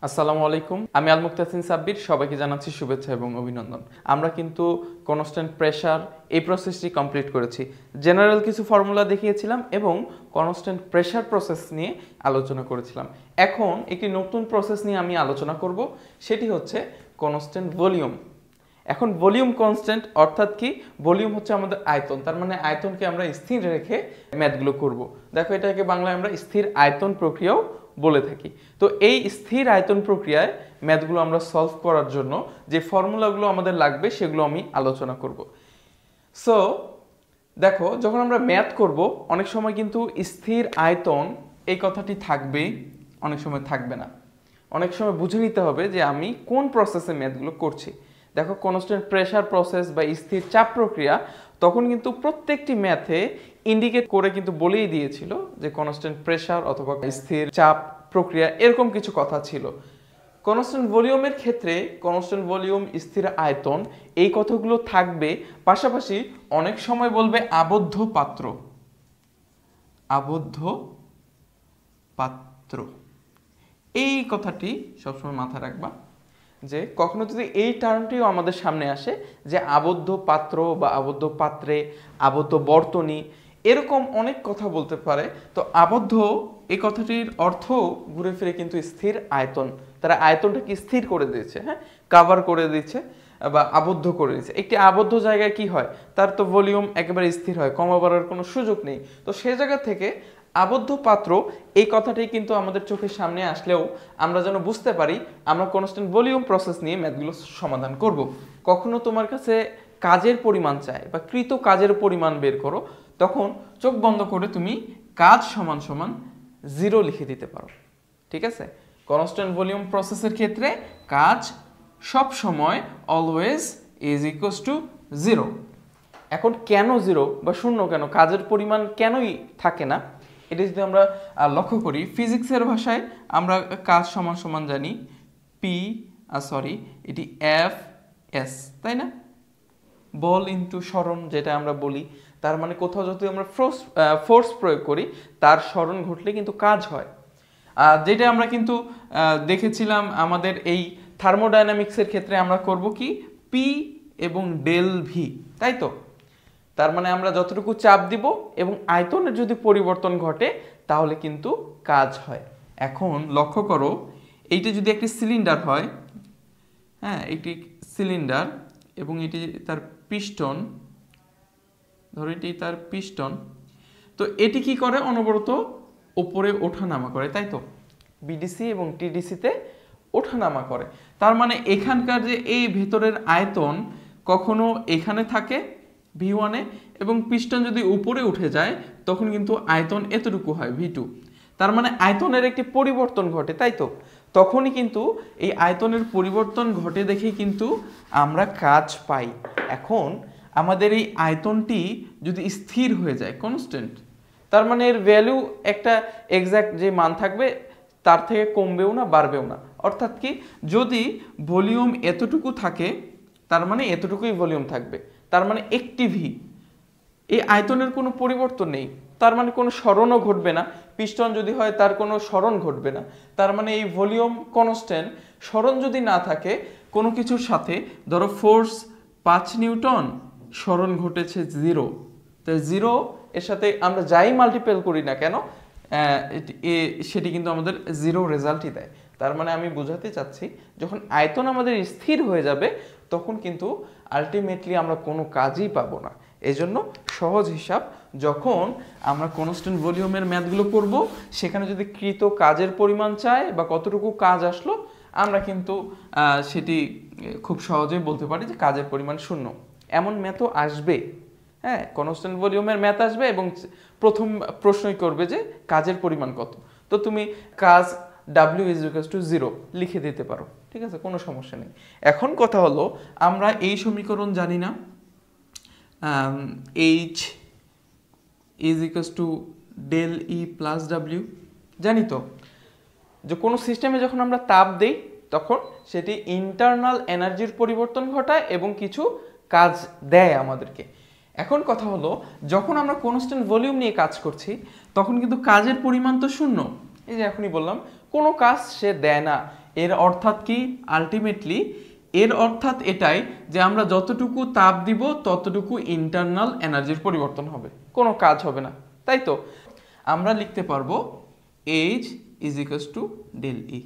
আসসালামু আলাইকুম, আমি আল মুক্তাসিন সাব্বির। সবাইকে জানাচ্ছি শুভেচ্ছা এবং অভিনন্দন। আমরা কিন্তু কনস্ট্যান্ট প্রেসার এই প্রসেসটি কমপ্লিট করেছি। জেনারেল কিছু ফর্মুলা দেখিয়েছিলাম এবং কনস্ট্যান্ট প্রেসার প্রসেস নিয়ে আলোচনা করেছিলাম। এখন একটি নতুন প্রসেস নিয়ে আমি আলোচনা করব, সেটি হচ্ছে কনস্ট্যান্ট ভলিউম। এখন ভলিউম কনস্ট্যান্ট অর্থাৎ কি? ভলিউম হচ্ছে আমাদের আয়তন, তার মানে আয়তনকে আমরা স্থির রেখে ম্যাথগুলো করব। দেখো, এটাকে বাংলায় আমরা স্থির আয়তন প্রক্রিয়াও বলে থাকি। তো এই স্থির আয়তন প্রক্রিয়ায় ম্যাথগুলো আমরা সলভ করার জন্য যে ফর্মুলাগুলো আমাদের লাগবে সেগুলো আমি আলোচনা করব। সো দেখো, যখন আমরা ম্যাথ করব অনেক সময় কিন্তু স্থির আয়তন এই কথাটি থাকবে, অনেক সময় থাকবে না। অনেক সময় বুঝে নিতে হবে যে আমি কোন প্রসেসে ম্যাথগুলো করছি। দেখো, কনস্ট্যান্ট প্রেসার প্রসেস বা স্থির চাপ প্রক্রিয়া, তখন কিন্তু প্রত্যেকটি ম্যাথে ইন্ডিকেট করে কিন্তু বলেই দিয়েছিল যে কনস্ট্যান্ট প্রেসার অথবা স্থির চাপ প্রক্রিয়া, এরকম কিছু কথা ছিল। কনস্ট্যান্ট ভলিউমের ক্ষেত্রে কনস্ট্যান্ট ভলিউম, স্থির আয়তন, এই কথাগুলো থাকবে। পাশাপাশি অনেক সময় বলবে আবদ্ধ পাত্র, আবদ্ধ পাত্র, এই কথাটি সবসময় মাথায় রাখবা যে কখনো যদি এই টার্মটিও আমাদের সামনে আসে যে আবদ্ধ পাত্র বা আবদ্ধ পাত্রে, আবদ্ধ বর্তনী, এরকম অনেক কথা বলতে পারে। তো আবদ্ধ এই কথাটির অর্থ ঘুরে ফিরে কিন্তু স্থির আয়তন। তারা আয়তনটাকে স্থির করে দিয়েছে, হ্যাঁ, কাভার করে দিচ্ছে বা আবদ্ধ করে দিচ্ছে। একটি আবদ্ধ জায়গায় কি হয়, তার তো ভলিউম একেবারে স্থির হয়, কমা বাড়ার কোনো সুযোগ নেই। তো সে জায়গা থেকে আবদ্ধ পাত্র এই কথাটি কিন্তু আমাদের চোখের সামনে আসলেও আমরা যেন বুঝতে পারি আমরা কনস্ট্যান্ট ভলিউম প্রসেস নিয়ে ম্যাথগুলো সমাধান করব। কখনো তোমার কাছে কাজের পরিমাণ চায় বা কৃত কাজের পরিমাণ বের করো, তখন চোখ বন্ধ করে তুমি কাজ সমান সমান 0 লিখে দিতে পারো। ঠিক আছে? কনস্ট্যান্ট ভলিউম প্রসেসের ক্ষেত্রে কাজ সব সময় অলওয়েজ ইজ ইকুয়ালস টু 0। এখন কেন 0 বা শূন্য কেন, কাজের পরিমাণ কেনই থাকে না, এটা যদি আমরা লক্ষ্য করি, ফিজিক্সের ভাষায় আমরা কাজ সমান সমান জানি এটি এফ এস, তাই না? বল ইনটু সরণ, যেটা আমরা বলি। তার মানে কোথাও যদি আমরা ফোর্স প্রয়োগ করি, তার সরণ ঘটলে কিন্তু কাজ হয়। যেটা আমরা কিন্তু দেখেছিলাম আমাদের এই থার্মোডাইনামিক্সের ক্ষেত্রে, আমরা করব কি, পি এবং ডেল ভি, তাই তো? তার মানে আমরা যতটুকু চাপ দিব এবং আয়তনের যদি পরিবর্তন ঘটে তাহলে কিন্তু কাজ হয়। এখন লক্ষ্য করো, এইটা যদি একটি সিলিন্ডার হয়, হ্যাঁ, একটি সিলিন্ডার এবং এটি তার পিস্টন, ধরো এটি তার পিস্টন, তো এটি কি করে, অনবরত ওপরে ওঠানামা করে, তাই তো? বিডিসি এবং টিডিসিতে ওঠানামা করে। তার মানে এখানকার যে এই ভেতরের আয়তন কখনো এখানে থাকে V1-এ, এবং পিস্টন যদি উপরে উঠে যায় তখন কিন্তু আয়তন এতটুকু হয় V2। তার মানে আয়তনের একটি পরিবর্তন ঘটে, তাই তো? তখনই কিন্তু এই আয়তনের পরিবর্তন ঘটে দেখেই কিন্তু আমরা কাজ পাই। এখন আমাদের এই আয়তনটি যদি স্থির হয়ে যায়, কনস্ট্যান্ট, তার মানে এর ভ্যালু একটা এক্সাক্ট যে মান থাকবে, তার থেকে কমবেও না বাড়বেও না। অর্থাৎ কি, যদি ভলিউম এতটুকু থাকে তার মানে এতটুকুই ভলিউম থাকবে, তার মানে একটি ভি, এই আয়তনের কোনো পরিবর্তন নেই, তার মানে কোনো সরণও ঘটবে না। পিস্টন যদি হয় তার কোনো সরণ ঘটবে না, তার মানে এই ভলিউম কনস্ট্যান্ট। সরণ যদি না থাকে কোনো কিছুর সাথে, ধরো ফোর্স 5 নিউটন, সরণ ঘটেছে 0, তাই 0 এর সাথে আমরা যাই মাল্টিপল করি না কেন, সেটি কিন্তু আমাদের 0 রেজাল্টই দেয়। তার মানে আমি বোঝাতে চাচ্ছি, যখন আয়তন আমাদের স্থির হয়ে যাবে তখন কিন্তু আলটিমেটলি আমরা কোনো কাজই পাবো না। এই জন্য সহজ হিসাব, যখন আমরা কনস্ট্যান্ট ভলিউমের ম্যাথগুলো করব, সেখানে যদি কৃত কাজের পরিমাণ চায় বা কতটুকু কাজ আসলো, আমরা কিন্তু সেটি খুব সহজেই বলতে পারি যে কাজের পরিমাণ 0। এমন ম্যাথও আসবে, হ্যাঁ, কনস্ট্যান্ট ভলিউমের ম্যাথ আসবে এবং প্রথম প্রশ্নই করবে যে কাজের পরিমাণ কত। তো তুমি কাজ W = 0 লিখে দিতে পারো, ঠিক আছে, কোনো সমস্যা নেই। এখন কথা হলো, আমরা এই সমীকরণ জানি না, H = del E plus W, জানি তো যে কোনো সিস্টেমে যখন আমরা তাপ দেই তখন সেটি ইন্টারনাল এনার্জির পরিবর্তন ঘটায় এবং কিছু কাজ দেয় আমাদেরকে। এখন কথা হলো, যখন আমরা কনস্ট্যান্ট ভলিউম নিয়ে কাজ করছি তখন কিন্তু কাজের পরিমাণ তো 0। এই যে এখনই বললাম, কোনো কাজ সে দেয় না, এর অর্থাৎ কি আলটিমেটলি এর অর্থাৎ এটাই যে আমরা যতটুকু তাপ দিব ততটুকু ইন্টারনাল এনার্জির পরিবর্তন হবে, কোনো কাজ হবে না, তাই তো? আমরা লিখতে পারবো H is equals to del E,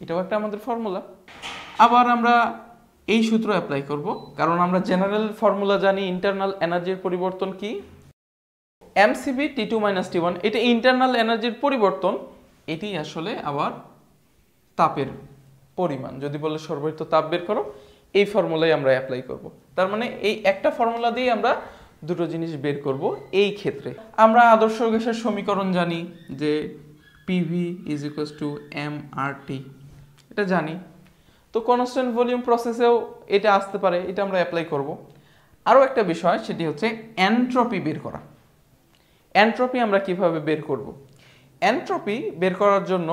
এটাও একটা আমাদের ফর্মুলা। আবার আমরা এই সূত্র অ্যাপ্লাই করব, কারণ আমরা জেনারেল ফর্মুলা জানি ইন্টারনাল এনার্জির পরিবর্তন কি, এমসিভি T2 - T1, এটা ইন্টারনাল এনার্জির পরিবর্তন, এটি আসলে আবার তাপের পরিমাণ। যদি বলে সর্বোচ্চ তাপ বের করো, এই ফর্মুলাই আমরা অ্যাপ্লাই করব। তার মানে এই একটা ফর্মুলা দিয়ে আমরা দুটো জিনিস বের করব। এই ক্ষেত্রে আমরা আদর্শ গ্যাসের সমীকরণ জানি যে PV is equals two MRT, এটা জানি। তো কনস্ট্যান্ট ভলিউম প্রসেসেও এটা আসতে পারে, এটা আমরা অ্যাপ্লাই করব। আরও একটা বিষয়, সেটি হচ্ছে এনট্রপি বের করা। এনট্রপি আমরা কিভাবে বের করব? এনট্রপি বের করার জন্য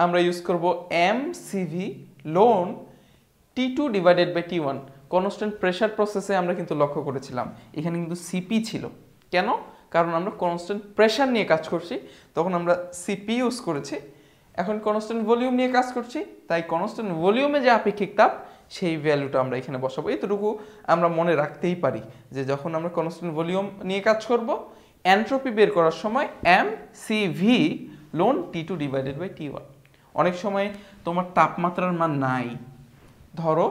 আমরা ইউজ করব এমসিভি লন T2 divided by T1। Constant pressure প্রসেসে আমরা কিন্তু লক্ষ্য করেছিলাম এখানে কিন্তু সিপি ছিল। কেন? কারণ আমরা কনস্ট্যান্ট প্রেসার নিয়ে কাজ করছি, তখন আমরা সিপি ইউজ করেছি। এখন কনস্ট্যান্ট ভলিউম নিয়ে কাজ করছি, তাই কনস্ট্যান্ট ভলিউমে যে আপেক্ষিক তাপ সেই ভ্যালুটা আমরা এখানে বসাবো। এতটুকু আমরা মনে রাখতেই পারি যে যখন আমরা কনস্ট্যান্ট ভলিউম নিয়ে কাজ করব, এনট্রপি বের করার সময় এমসিভি লন T2 ডিভাইডেড বাই T1। অনেক সময় তোমার তাপমাত্রার মান নাই, ধরো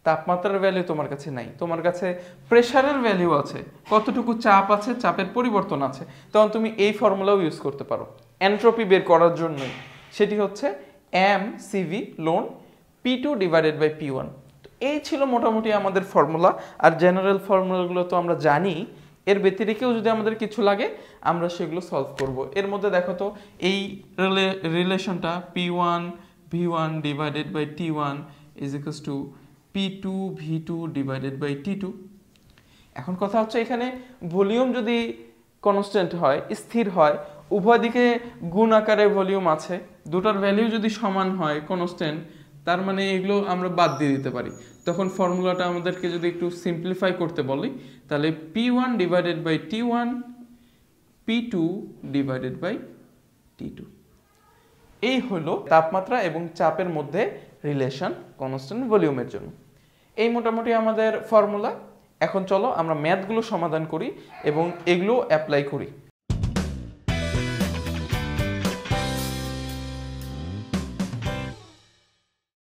তাপমাত্রার ভ্যালু তোমার কাছে নাই, তোমার কাছে প্রেসারের ভ্যালু আছে, কতটুকু চাপ আছে, চাপের পরিবর্তন আছে, তখন তুমি এই ফর্মুলাও ইউজ করতে পারো এনট্রপি বের করার জন্যই। সেটি হচ্ছে MCV loan P2 divided by P1। এই ছিল মোটামুটি আমাদের ফর্মুলা। আর জেনারেল ফর্মুলাগুলো তো আমরা জানি, এর ব্যতিরেকেও যদি আমাদের কিছু লাগে আমরা সেগুলো সলভ করব। এর মধ্যে দেখো তো এই রিলেশনটা P1 V1 divided by T1 is equals to P2 V2 divided by T2। এখন কথা হচ্ছে এখানে ভলিউম যদি কনস্ট্যান্ট হয়, স্থির হয়, উভয় দিকে গুণ আকারে ভলিউম আছে, দুটার ভ্যালু যদি সমান হয় কনস্ট্যান্ট, তার মানে এগুলো আমরা বাদ দিয়ে দিতে পারি। তখন ফর্মুলাটা আমাদেরকে যদি একটু সিম্পলিফাই করতে বলি, তাহলে P1 divided by T1 P2 divided by T2। এই হলো তাপমাত্রা এবং চাপের মধ্যে রিলেশন কনস্ট্যান্ট ভলিউমের জন্য। এই মোটামুটি আমাদের ফর্মুলা। এখন চলো আমরা ম্যাথগুলো সমাধান করি এবং এগুলো অ্যাপ্লাই করি।